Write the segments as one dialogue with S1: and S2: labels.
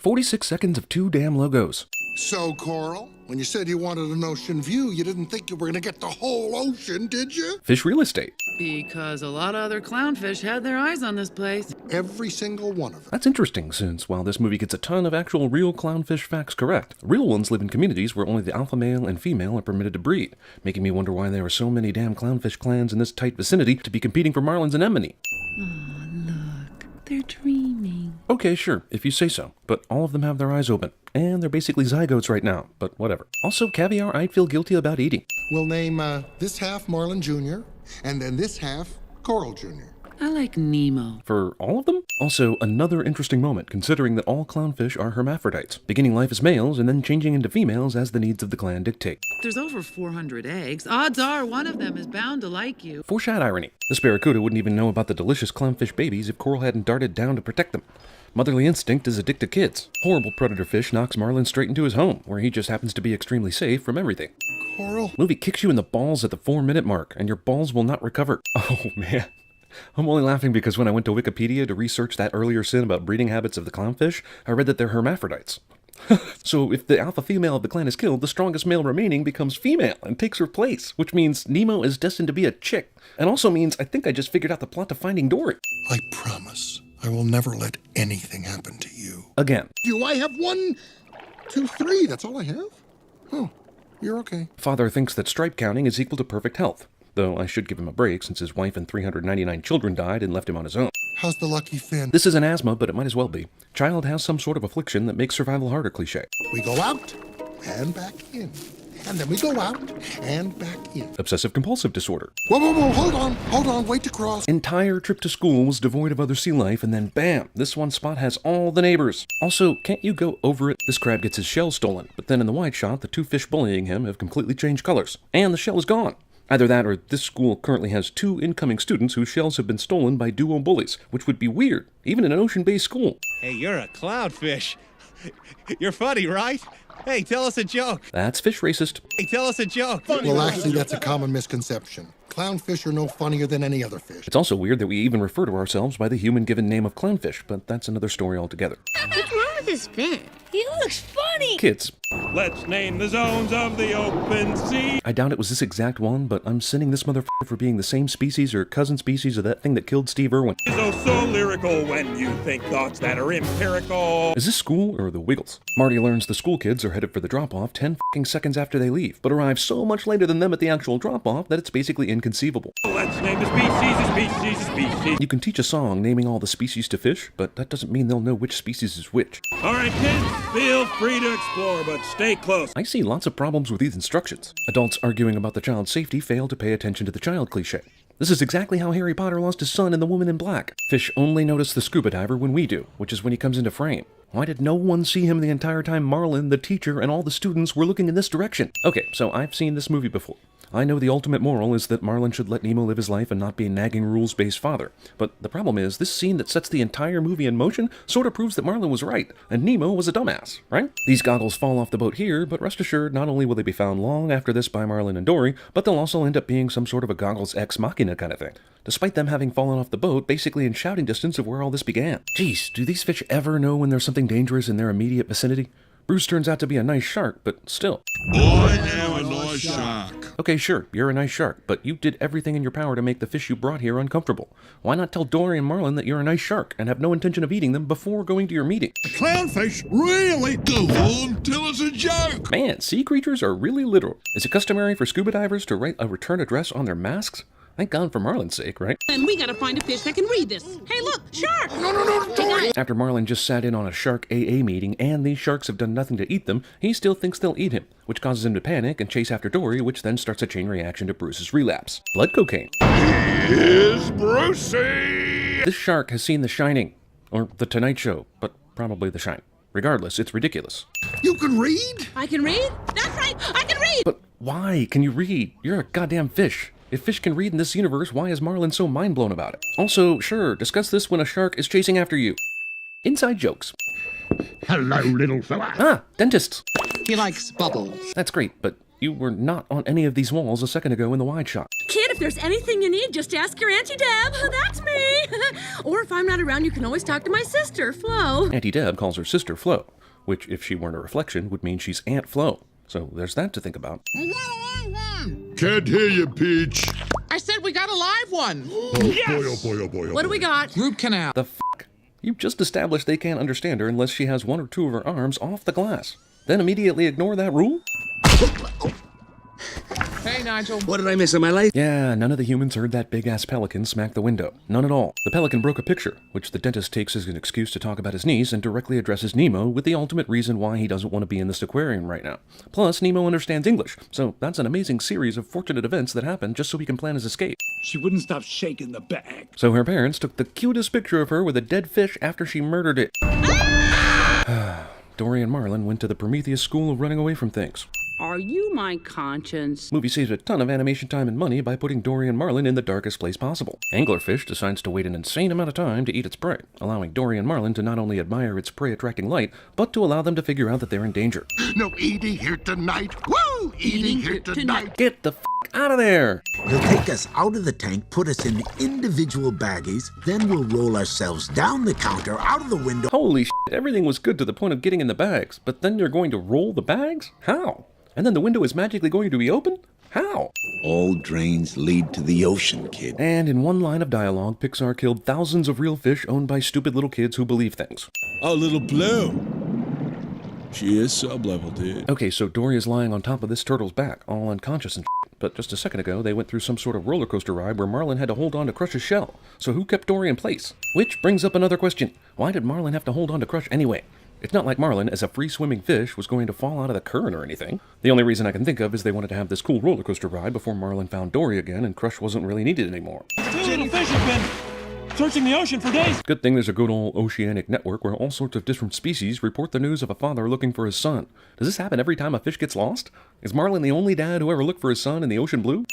S1: 46 seconds of two damn logos.
S2: So, Coral, when you said you wanted an ocean view, you didn't think you were going to get the whole ocean, did you?
S1: Fish real estate.
S3: Because a lot of other clownfish had their eyes on this place.
S2: Every single one of them.
S1: That's interesting, since while this movie gets a ton of actual real clownfish facts correct, real ones live in communities where only the alpha male and female are permitted to breed, making me wonder why there are so many damn clownfish clans in this tight vicinity to be competing for marlins and anemone.
S3: Oh, look. They're dreaming.
S1: Okay, sure, if you say so, but all of them have their eyes open, and they're basically zygotes right now, but whatever. Also, caviar I'd feel guilty about eating.
S2: We'll name this half Marlin Jr., and then this half Coral Jr.
S3: I like Nemo.
S1: For all of them? Also, another interesting moment, considering that all clownfish are hermaphrodites, beginning life as males and then changing into females as the needs of the clan dictate.
S3: There's over 400 eggs. Odds are one of them is bound to like you.
S1: Foreshad irony. This barracuda wouldn't even know about the delicious clownfish babies if Coral hadn't darted down to protect them. Motherly instinct is addicted to kids. Horrible predator fish knocks Marlin straight into his home, where he just happens to be extremely safe from everything.
S2: Coral?
S1: Movie kicks you in the balls at the 4-minute mark, and your balls will not recover. Oh, man. I'm only laughing because when I went to Wikipedia to research that earlier sin about breeding habits of the clownfish, I read that they're hermaphrodites. So if the alpha female of the clan is killed, the strongest male remaining becomes female and takes her place, which means Nemo is destined to be a chick. And also means I think I just figured out the plot to Finding Dory.
S2: I promise I will never let anything happen to you.
S1: Again.
S2: I have 1, 2, 3. That's all I have? Oh, you're okay.
S1: Father thinks that stripe counting is equal to perfect health. Though I should give him a break since his wife and 399 children died and left him on his own.
S2: How's the lucky fin?
S1: This isn't asthma, but it might as well be. Child has some sort of affliction that makes survival harder cliché.
S2: We go out and back in. And then we go out and back in.
S1: Obsessive-compulsive disorder.
S2: Whoa, hold on, wait to cross.
S1: Entire trip to school was devoid of other sea life, and then bam, this one spot has all the neighbors. Also, can't you go over it? This crab gets his shell stolen, but then in the wide shot, the two fish bullying him have completely changed colors, and the shell is gone. Either that or this school currently has 2 incoming students whose shells have been stolen by duo bullies, which would be weird, even in an ocean-based school.
S4: Hey, you're a clownfish. You're funny, right? Hey, tell us a joke.
S1: That's fish racist.
S4: Hey, tell us a joke.
S2: Well, actually, that's a common misconception. Clownfish are no funnier than any other fish.
S1: It's also weird that we even refer to ourselves by the human-given name of clownfish, but that's another story altogether.
S5: What's wrong with his fin? He looks funny.
S1: Kids.
S6: Let's name the zones of the open sea.
S1: I doubt it was this exact one, but I'm sending this motherfucker for being the same species or cousin species of that thing that killed Steve Irwin.
S6: So lyrical when you think thoughts that are empirical.
S1: Is this school or the Wiggles? Marty learns the school kids are headed for the drop-off 10 fucking seconds after they leave, but arrive so much later than them at the actual drop-off that it's basically inconceivable.
S6: Let's name the species.
S1: You can teach a song naming all the species to fish, but that doesn't mean they'll know which species is which.
S6: All right, kids, feel free to explore, but stay close.
S1: I see lots of problems with these instructions. Adults arguing about the child's safety fail to pay attention to the child cliché. This is exactly how Harry Potter lost his son in The Woman in Black. Fish only notice the scuba diver when we do, which is when he comes into frame. Why did no one see him the entire time Marlin, the teacher, and all the students were looking in this direction? Okay, so I've seen this movie before. I know the ultimate moral is that Marlin should let Nemo live his life and not be a nagging rules-based father. But the problem is, this scene that sets the entire movie in motion sort of proves that Marlin was right, and Nemo was a dumbass, right? These goggles fall off the boat here, but rest assured, not only will they be found long after this by Marlin and Dory, but they'll also end up being some sort of a goggles ex machina kind of thing. Despite them having fallen off the boat, basically in shouting distance of where all this began. Jeez, do these fish ever know when there's something dangerous in their immediate vicinity? Bruce turns out to be a nice shark, but still.
S7: I am a nice shark.
S1: Okay, sure, you're a nice shark, but you did everything in your power to make the fish you brought here uncomfortable. Why not tell Dory and Marlin that you're a nice shark and have no intention of eating them before going to your meeting?
S7: Clownfish? Really? Go on, tell us a joke.
S1: Man, sea creatures are really literal. Is it customary for scuba divers to write a return address on their masks? Thank God for Marlin's sake, right?
S8: And we gotta find a fish that can read this. Hey, look, shark!
S2: No, Dory!
S1: After Marlin just sat in on a shark AA meeting and these sharks have done nothing to eat them, he still thinks they'll eat him, which causes him to panic and chase after Dory, which then starts a chain reaction to Bruce's relapse. Blood cocaine.
S7: Here's Brucey!
S1: This shark has seen The Shining, or The Tonight Show, but probably The Shine. Regardless, it's ridiculous.
S2: You can read?
S8: I can read? That's right, I can read!
S1: But why can you read? You're a goddamn fish. If fish can read in this universe, why is Marlin so mind-blown about it? Also, sure, discuss this when a shark is chasing after you. Inside jokes.
S7: Hello, little fella.
S1: Ah, dentists.
S9: He likes bubbles.
S1: That's great, but you were not on any of these walls a second ago in the wide shot.
S8: Kid if there's anything you need, just ask your Auntie Deb. That's me. Or if I'm not around, you can always talk to my sister, Flo.
S1: Auntie Deb calls her sister Flo, which, if she weren't a reflection, would mean she's Aunt Flo. So there's that to think about.
S7: Can't hear you, Peach.
S9: I said we got a live one.
S7: Yes! Boy, oh boy, oh boy, oh
S8: What do we got?
S9: Root canal.
S1: The fuck? You just established they can't understand her unless she has one or two of her arms off the glass. Then immediately ignore that rule?
S9: Hey, Nigel.
S6: What did I miss in my life?
S1: Yeah, none of the humans heard that big-ass pelican smack the window. None at all. The pelican broke a picture, which the dentist takes as an excuse to talk about his niece and directly addresses Nemo with the ultimate reason why he doesn't want to be in this aquarium right now. Plus, Nemo understands English, so that's an amazing series of fortunate events that happen just so he can plan his escape.
S6: She wouldn't stop shaking the bag.
S1: So her parents took the cutest picture of her with a dead fish after she murdered it. Dory and Marlin went to the Prometheus school of running away from things.
S8: Are you my conscience?
S1: Movie saves a ton of animation time and money by putting Dory and Marlin in the darkest place possible. Anglerfish decides to wait an insane amount of time to eat its prey, allowing Dory and Marlin to not only admire its prey-attracting light, but to allow them to figure out that they're in danger.
S2: No eating here tonight. Woo! Eating here tonight.
S1: Get the f*** out of there!
S10: He'll take us out of the tank, put us in individual baggies, then we'll roll ourselves down the counter, out of the window.
S1: Holy shit, everything was good to the point of getting in the bags, but then you're going to roll the bags? How? And then the window is magically going to be open? How?
S10: All drains lead to the ocean, kid.
S1: And in one line of dialogue, Pixar killed thousands of real fish owned by stupid little kids who believe things.
S7: Oh, little Blue. She is sub-level, dude.
S1: Okay, so Dory is lying on top of this turtle's back, all unconscious and shit. But just a second ago, they went through some sort of roller coaster ride where Marlin had to hold on to Crush's shell. So who kept Dory in place? Which brings up another question. Why did Marlin have to hold on to Crush anyway? It's not like Marlin, as a free-swimming fish, was going to fall out of the current or anything. The only reason I can think of is they wanted to have this cool roller coaster ride before Marlin found Dory again and Crush wasn't really needed anymore.
S6: Two little fish have been searching the ocean for days.
S1: Good thing there's a good old oceanic network where all sorts of different species report the news of a father looking for his son. Does this happen every time a fish gets lost? Is Marlin the only dad who ever looked for his son in the ocean blue?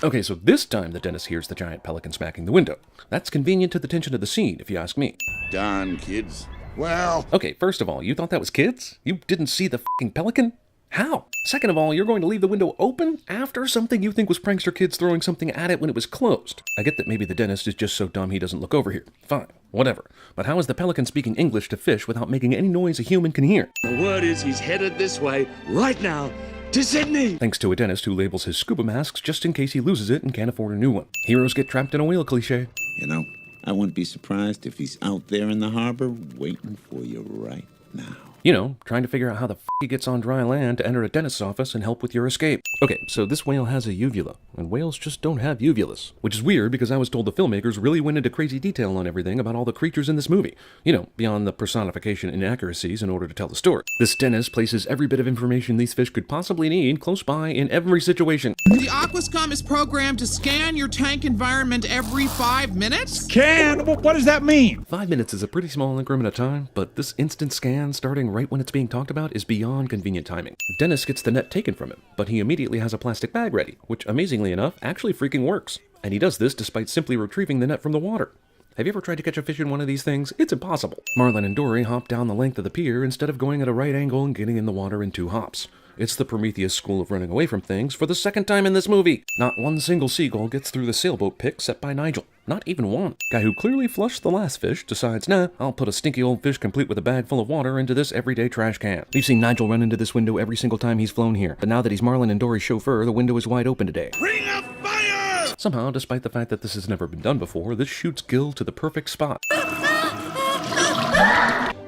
S1: Okay, so this time the dentist hears the giant pelican smacking the window. That's convenient to the tension of the scene, if you ask me.
S2: Darn kids. Well,
S1: Okay, first of all, you thought that was kids? You didn't see the f***ing pelican? How? Second of all, you're going to leave the window open after something you think was prankster kids throwing something at it when it was closed. I get that maybe the dentist is just so dumb he doesn't look over here. Fine, whatever. But how is the pelican speaking English to fish without making any noise a human can hear?
S6: The word is he's headed this way right now to Sydney.
S1: Thanks to a dentist who labels his scuba masks just in case he loses it and can't afford a new one. Heroes get trapped in a whale cliché.
S10: You know, I wouldn't be surprised if he's out there in the harbor waiting for you right now.
S1: You know, trying to figure out how the f*** he gets on dry land to enter a dentist's office and help with your escape. Okay, so this whale has a uvula, and whales just don't have uvulas. Which is weird because I was told the filmmakers really went into crazy detail on everything about all the creatures in this movie. You know, beyond the personification inaccuracies in order to tell the story. This dentist places every bit of information these fish could possibly need close by in every situation.
S9: The Aquascom is programmed to scan your tank environment every 5 minutes?
S6: Can? What does that mean?
S1: 5 minutes is a pretty small increment of time, but this instant scan starting right when it's being talked about is beyond convenient timing. Dennis gets the net taken from him, but he immediately has a plastic bag ready, which amazingly enough actually freaking works. And he does this despite simply retrieving the net from the water. Have you ever tried to catch a fish in one of these things? It's impossible. Marlin and Dory hop down the length of the pier instead of going at a right angle and getting in the water in 2 hops. It's the Prometheus school of running away from things for the second time in this movie. Not one single seagull gets through the sailboat pick set by Nigel. Not even one. Guy who clearly flushed the last fish decides, nah, I'll put a stinky old fish complete with a bag full of water into this everyday trash can. We've seen Nigel run into this window every single time he's flown here, but now that he's Marlin and Dory's chauffeur, the window is wide open today.
S7: Ring of fire!
S1: Somehow, despite the fact that this has never been done before, this shoots Gil to the perfect spot.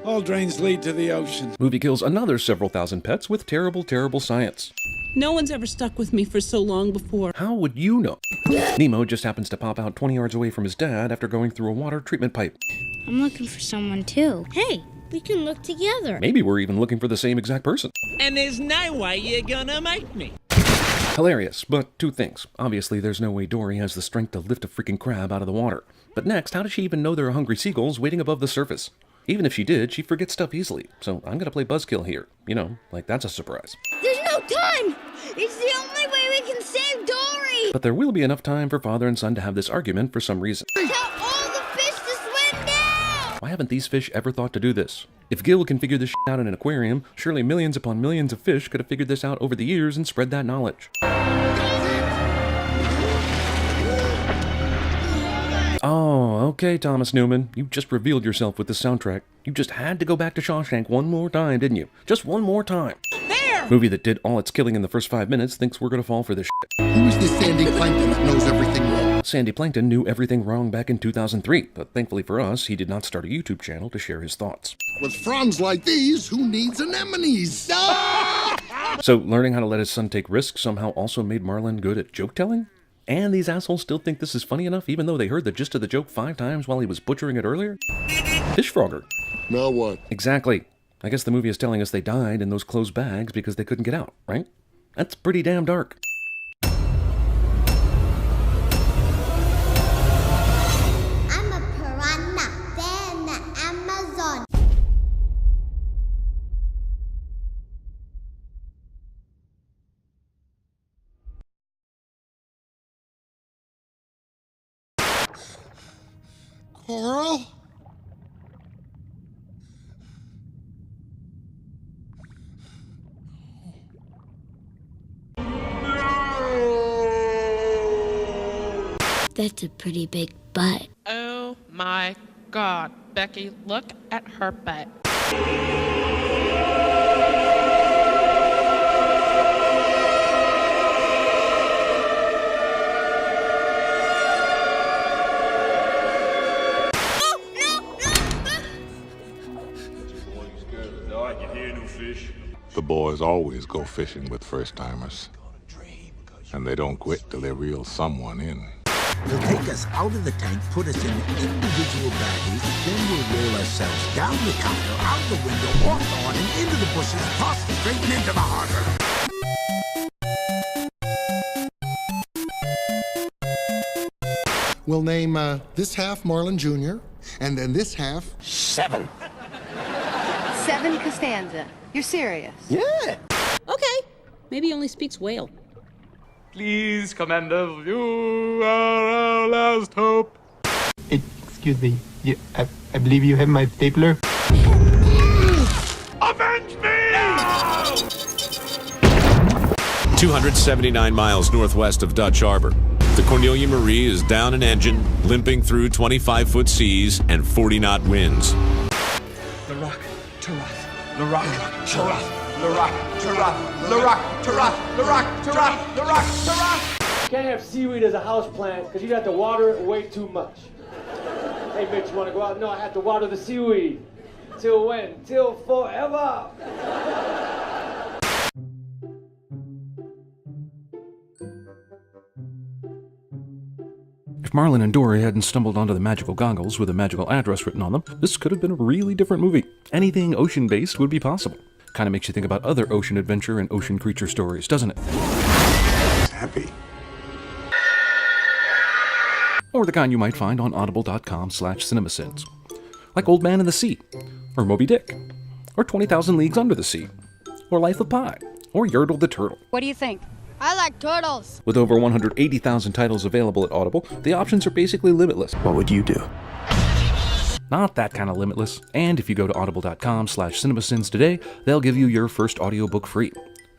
S6: All drains lead to the ocean.
S1: Movie kills another several thousand pets with terrible, terrible science.
S8: No one's ever stuck with me for so long before.
S1: How would you know? Nemo just happens to pop out 20 yards away from his dad after going through a water treatment pipe.
S5: I'm looking for someone too. Hey, we can look together.
S1: Maybe we're even looking for the same exact person.
S9: And there's no way you're gonna make me.
S1: Hilarious, but 2 things. Obviously, there's no way Dory has the strength to lift a freaking crab out of the water. But next, how does she even know there are hungry seagulls waiting above the surface? Even if she did, she forgets stuff easily. So I'm gonna play Buzzkill here. You know, like that's a surprise.
S5: There's no time! It's the only way we can save Dory!
S1: But there will be enough time for father and son to have this argument for some reason.
S5: Tell all the fish to swim now!
S1: Why haven't these fish ever thought to do this? If Gil can figure this out in an aquarium, surely millions upon millions of fish could have figured this out over the years and spread that knowledge. Okay, Thomas Newman, you just revealed yourself with this soundtrack. You just had to go back to Shawshank one more time, didn't you? Just one more time. There! Movie that did all its killing in the first 5 minutes thinks we're gonna fall for this shit.
S2: Who is this Sandy Plankton that knows everything wrong?
S1: Sandy Plankton knew everything wrong back in 2003, but thankfully for us, he did not start a YouTube channel to share his thoughts.
S2: With fronds like these, who needs anemones?
S1: So, learning how to let his son take risks somehow also made Marlon good at joke-telling? And these assholes still think this is funny enough even though they heard the gist of the joke 5 times while he was butchering it earlier? Fish Frogger.
S2: Now what?
S1: Exactly. I guess the movie is telling us they died in those closed bags because they couldn't get out, right? That's pretty damn dark.
S5: I'm a piranha. They're in the Amazon.
S2: Coral?
S5: That's a pretty big butt.
S11: Oh my God, Becky, look at her butt.
S12: The boys always go fishing with first-timers. And they don't quit till they reel someone in.
S10: They'll take us out of the tank, put us in individual baggies, then we'll roll ourselves down the counter, out the window, off the lawn, and into the bushes, tossed straight into the harbor.
S2: We'll name this half Marlin Jr., and then this half...
S10: 7.
S13: 7 Costanza. You're serious?
S10: Yeah.
S8: Okay. Maybe he only speaks whale.
S6: Please, Commander, you are our last hope.
S14: Excuse me. I believe you have my stapler.
S6: Avenge me!
S15: 279 miles northwest of Dutch Harbor. The Cornelia Marie is down an engine, limping through 25-foot seas and 40-knot winds.
S6: The Rock, Tarath, the Rock, Tarath, the Rock, Tarath, the Rock, Tarath, the Rock, Tarath, the Rock, Tarath.
S16: You can't have seaweed as a house plant because you'd have to water it way too much. Hey, Mitch, you want to go out? No, I have to water the seaweed. Till when? Till forever.
S1: If Marlon and Dory hadn't stumbled onto the magical goggles with a magical address written on them, this could have been a really different movie. Anything ocean-based would be possible. Kind of makes you think about other ocean adventure and ocean creature stories, doesn't it?
S12: Happy.
S1: Or the kind you might find on audible.com/cinemasins. Like Old Man in the Sea, or Moby Dick, or 20,000 Leagues Under the Sea, or Life of Pi, or Yertle the Turtle.
S13: What do you think?
S5: I like turtles.
S1: With over 180,000 titles available at Audible, the options are basically limitless.
S14: What would you do?
S1: Not that kind of limitless. And if you go to audible.com/cinemasins today, they'll give you your first audiobook free.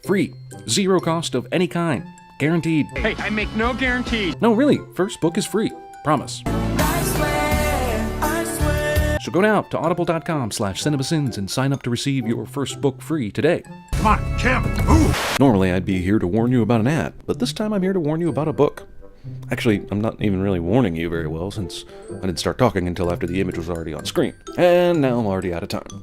S1: Free. 0 cost of any kind. Guaranteed.
S6: Hey, I make no guarantee.
S1: No, really. First book is free. Promise. So go now to audible.com/cinemasins and sign up to receive your first book free today.
S2: Come on, Jim, move!
S1: Normally I'd be here to warn you about an ad, but this time I'm here to warn you about a book. Actually, I'm not even really warning you very well since I didn't start talking until after the image was already on screen. And now I'm already out of time.